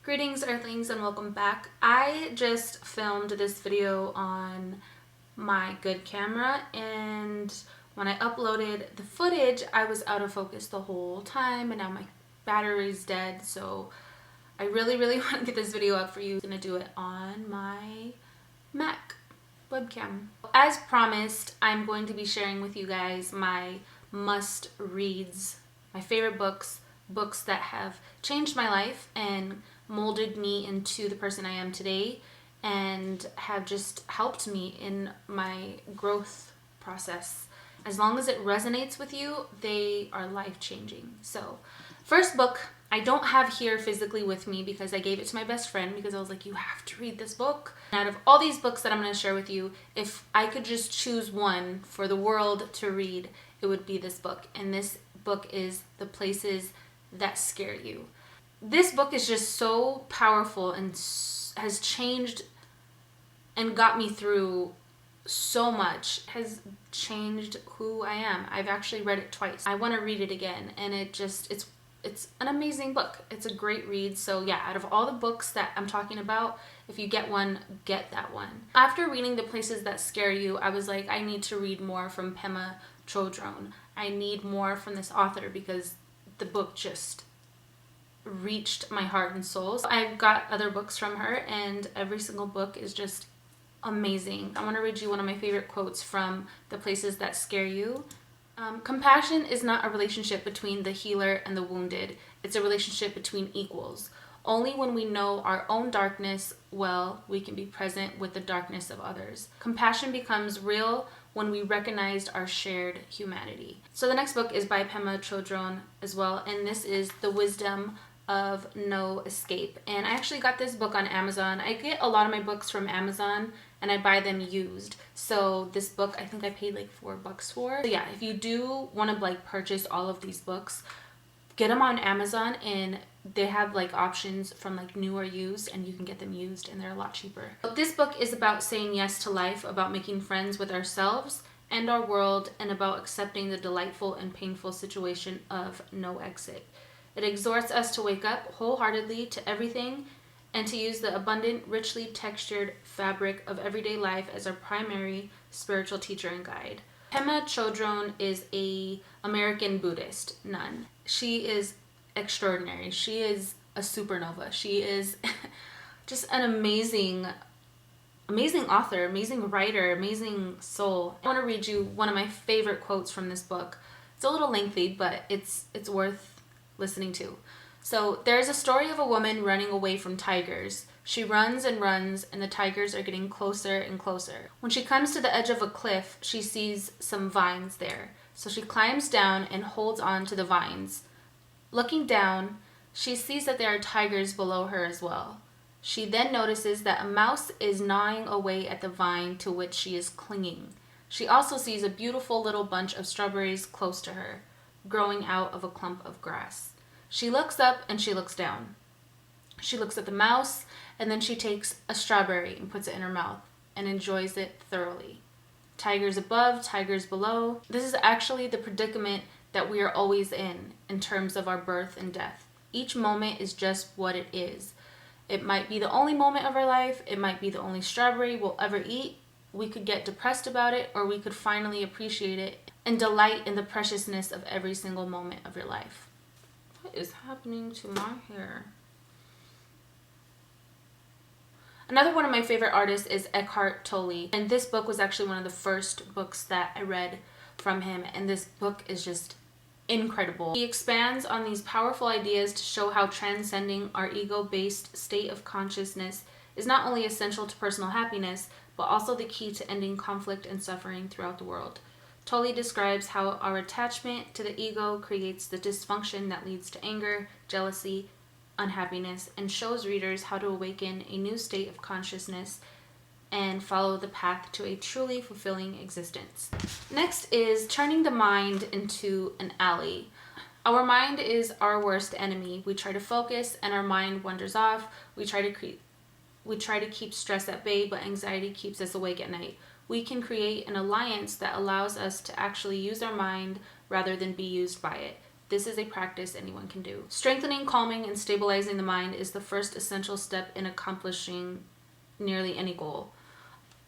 Greetings Earthlings and welcome back. I just filmed this video on my good camera, and when I uploaded the footage I was out of focus the whole time, and now my battery's dead, so I really want to get this video up for you. I'm gonna do it on my Mac webcam. As promised, I'm going to be sharing with you guys my must reads, my favorite books that have changed my life and molded me into the person I am today, and have just helped me in my growth process. As long as it resonates with you, they are life-changing. So, first book I don't have here physically with me because I gave it to my best friend because I was like, you have to read this book. And out of all these books that I'm going to share with you, if I could just choose one for the world to read, it would be this book. And this book is The Places That Scare You. This book is just so powerful and has changed and got me through so much, has changed who I am. I've actually read it twice. I want to read it again, and it's an amazing book. It's a great read. So yeah, out of all the books that I'm talking about, if you get one, get that one. After reading The Places That Scare You, I was like, I need to read more from Pema Chodron. I need more from this author because the book just reached my heart and soul. So I've got other books from her, and every single book is just amazing. I want to read you one of my favorite quotes from The Places That Scare You. Compassion is not a relationship between the healer and the wounded. It's a relationship between equals. Only when we know our own darkness well, we can be present with the darkness of others. Compassion becomes real when we recognized our shared humanity. So the next book is by Pema Chodron as well, and this is The Wisdom of No Escape. And I actually got this book on Amazon. I get a lot of my books from Amazon and I buy them used. So this book I think I paid like $4 for. So yeah, if you do want to like purchase all of these books, get them on Amazon, and they have like options from like new or used, and you can get them used and they're a lot cheaper. But this book is about saying yes to life, about making friends with ourselves and our world, and about accepting the delightful and painful situation of no exit. It exhorts us to wake up wholeheartedly to everything and to use the abundant, richly textured fabric of everyday life as our primary spiritual teacher and guide. Pema Chodron is an American Buddhist nun. She is extraordinary. She is a supernova. She is just an amazing author, amazing writer, amazing soul. I want to read you one of my favorite quotes from this book. It's a little lengthy, but it's worth listening to. So, there's a story of a woman running away from tigers. She runs and runs, and the tigers are getting closer and closer. When she comes to the edge of a cliff, she sees some vines there. So she climbs down and holds on to the vines. Looking down, she sees that there are tigers below her as well. She then notices that a mouse is gnawing away at the vine to which she is clinging. She also sees a beautiful little bunch of strawberries close to her, growing out of a clump of grass. She looks up and she looks down. She looks at the mouse, and then she takes a strawberry and puts it in her mouth and enjoys it thoroughly. Tigers above, tigers below. This is actually the predicament that we are always in terms of our birth and death. Each moment is just what it is. It might be the only moment of our life. It might be the only strawberry we'll ever eat. We could get depressed about it, or we could finally appreciate it and delight in the preciousness of every single moment of your life. What is happening to my hair? Another one of my favorite artists is Eckhart Tolle, and this book was actually one of the first books that I read from him, and this book is just incredible. He expands on these powerful ideas to show how transcending our ego-based state of consciousness is not only essential to personal happiness, but also the key to ending conflict and suffering throughout the world. Tolle describes how our attachment to the ego creates the dysfunction that leads to anger, jealousy, unhappiness, and shows readers how to awaken a new state of consciousness and follow the path to a truly fulfilling existence. Next is turning the mind into an ally. Our mind is our worst enemy. We try to focus and our mind wanders off. We try to keep stress at bay, but anxiety keeps us awake at night. We can create an alliance that allows us to actually use our mind rather than be used by it. This is a practice anyone can do. Strengthening, calming, and stabilizing the mind is the first essential step in accomplishing nearly any goal.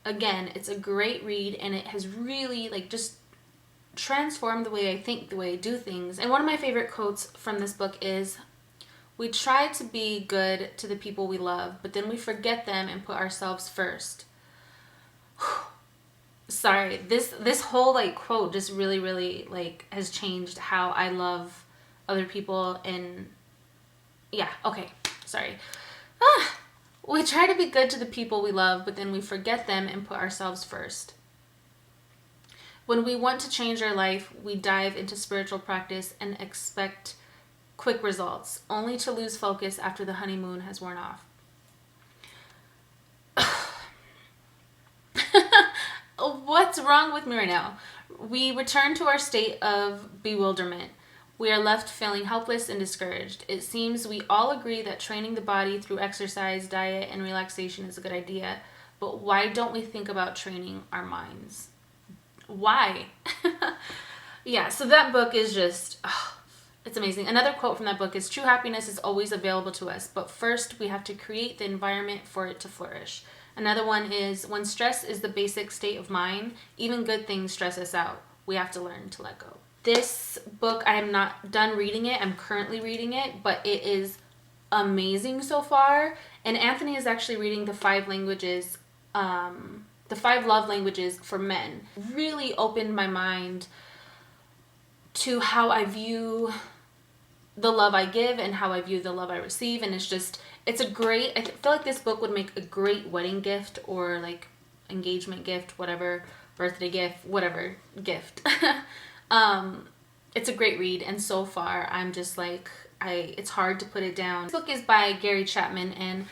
Again, it's a great read, and it has really like just transformed the way I think, the way I do things. And one of my favorite quotes from this book is, "We try to be good to the people we love, but then we forget them and put ourselves first." Sorry, this whole like quote just really like has changed how I love other people. And yeah, okay, sorry. We try to be good to the people we love, but then we forget them and put ourselves first. When we want to change our life, we dive into spiritual practice and expect quick results, only to lose focus after the honeymoon has worn off. What's wrong with me right now? We return to our state of bewilderment. We are left feeling helpless and discouraged. It seems we all agree that training the body through exercise, diet, and relaxation is a good idea, but why don't we think about training our minds? Why? Yeah, so that book is just, it's amazing. Another quote from that book is, "True happiness is always available to us, but first we have to create the environment for it to flourish." Another one is, "When stress is the basic state of mind, even good things stress us out. We have to learn to let go." This book, I am not done reading it. I'm currently reading it, but it is amazing so far. And Anthony is actually reading the 5 languages, the 5 love languages for men. Really opened my mind to how I view the love I give and how I view the love I receive. And it's a great, I feel like this book would make a great wedding gift or like engagement gift, whatever, birthday gift, whatever gift. It's a great read, and so far I'm just like, it's hard to put it down. This book is by Gary Chapman, and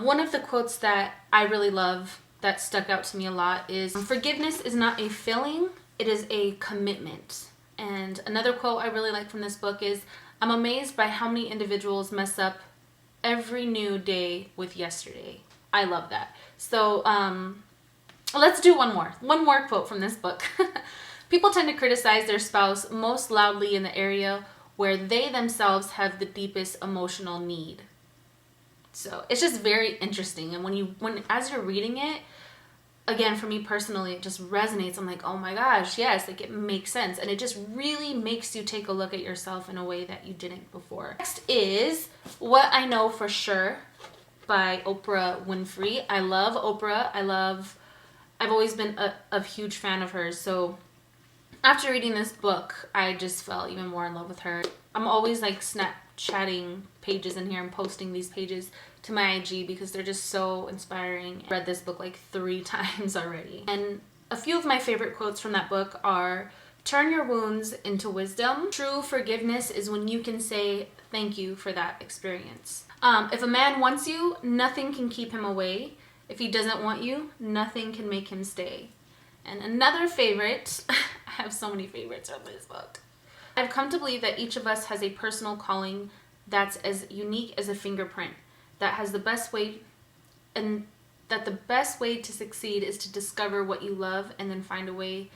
one of the quotes that I really love that stuck out to me a lot is, "Forgiveness is not a feeling, it is a commitment." And another quote I really like from this book is, "I'm amazed by how many individuals mess up every new day with yesterday." I love that. So let's do one more quote from this book. "People tend to criticize their spouse most loudly in the area where they themselves have the deepest emotional need." So it's just very interesting. And as you're reading it, again, for me personally, it just resonates. I'm like, oh my gosh, yes, like it makes sense. And it just really makes you take a look at yourself in a way that you didn't before. Next is What I Know for Sure by Oprah Winfrey. I love Oprah. I've always been a huge fan of hers. So after reading this book, I just fell even more in love with her. I'm always like Snapchatting pages in here and posting these pages to my IG because they're just so inspiring. I read this book like 3 times already. And a few of my favorite quotes from that book are, "Turn your wounds into wisdom. True forgiveness is when you can say thank you for that experience. If a man wants you, nothing can keep him away. If he doesn't want you, nothing can make him stay." And another favorite, I have so many favorites from this book. "I've come to believe that each of us has a personal calling that's as unique as a fingerprint, that the best way to succeed is to discover what you love and then find a way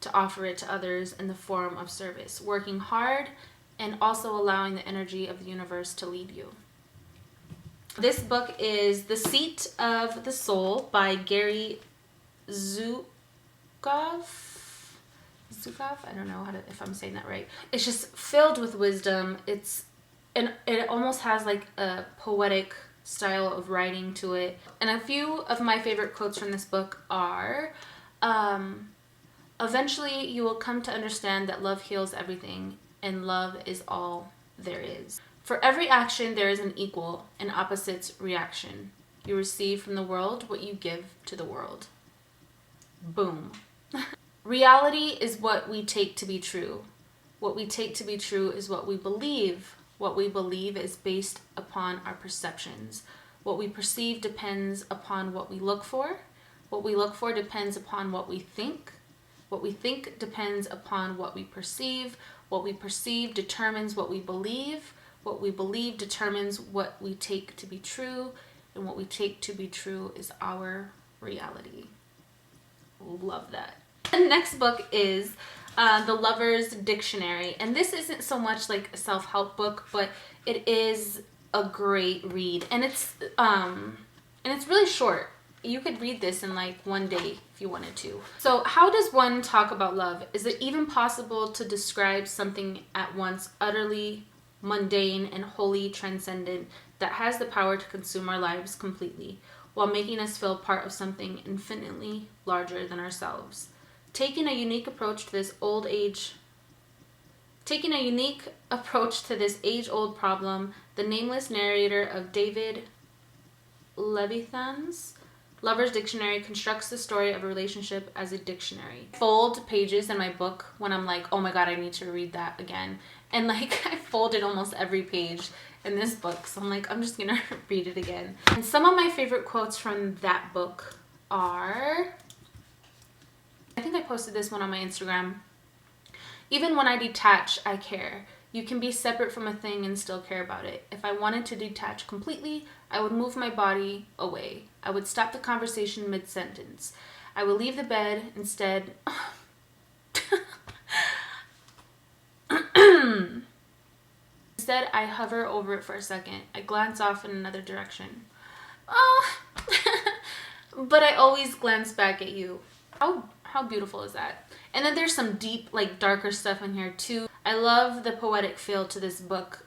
to offer it to others in the form of service, working hard and also allowing the energy of the universe to lead you." This book is The Seat of the Soul by Gary Zukav. I don't know if I'm saying that right. It's just filled with wisdom. And it almost has like a poetic style of writing to it. And a few of my favorite quotes from this book are, "Eventually you will come to understand that love heals everything, and love is all there is. For every action there is an equal and opposites reaction. You receive from the world what you give to the world." Boom. "Reality is what we take to be true. What we take to be true is what we believe. What we believe is based upon our perceptions. What we perceive depends upon what we look for. What we look for depends upon what we think. What we think depends upon what we perceive. What we perceive determines what we believe. What we believe determines what we take to be true. And what we take to be true is our reality." Love that. The next book is The Lover's Dictionary. And this isn't so much like a self-help book, but it is a great read. And it's really short. You could read this in like one day if you wanted to. So how does one talk about love? Is it even possible to describe something at once utterly mundane and wholly transcendent that has the power to consume our lives completely while making us feel part of something infinitely larger than ourselves? Taking a unique approach to this age-old problem, the nameless narrator of David Levithan's Lover's Dictionary constructs the story of a relationship as a dictionary. I fold pages in my book when I'm like, oh my god, I need to read that again. And like, I folded almost every page in this book, so I'm like, I'm just gonna read it again. And some of my favorite quotes from that book are, I think I posted this one on my Instagram. Even when I detach, I care. You can be separate from a thing and still care about it. If I wanted to detach completely, I would move my body away. I would stop the conversation mid-sentence. I would leave the bed instead. Instead, I hover over it for a second. I glance off in another direction. Oh, but I always glance back at you. How beautiful is that? And then there's some deep, like darker stuff in here too. I love the poetic feel to this book.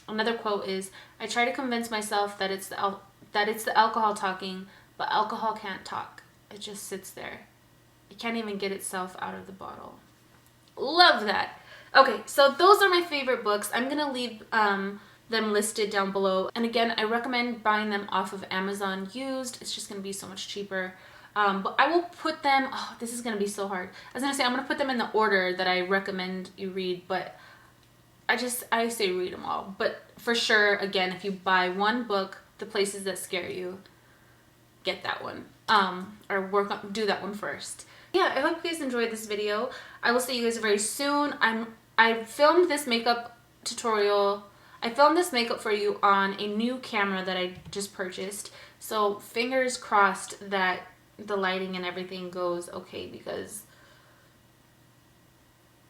Another quote is, I try to convince myself that it's the alcohol talking, but alcohol can't talk. It just sits there. It can't even get itself out of the bottle. Love that. Okay, so those are my favorite books. I'm gonna leave them listed down below. And again, I recommend buying them off of Amazon used. It's just gonna be so much cheaper. But I will put them, oh, this is gonna be so hard. I was gonna say I'm gonna put them in the order that I recommend you read, but I say read them all. But for sure, again, if you buy one book, The Places That Scare You, get that one. Or do that one first. Yeah, I hope you guys enjoyed this video. I will see you guys very soon. I filmed this makeup tutorial. I filmed this makeup for you on a new camera that I just purchased. So fingers crossed that the lighting and everything goes okay, because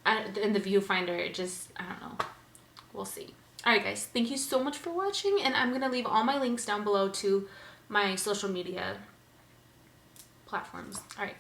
in the viewfinder, it just, I don't know. We'll see. Alright guys, thank you so much for watching, and I'm going to leave all my links down below to my social media platforms. Alright.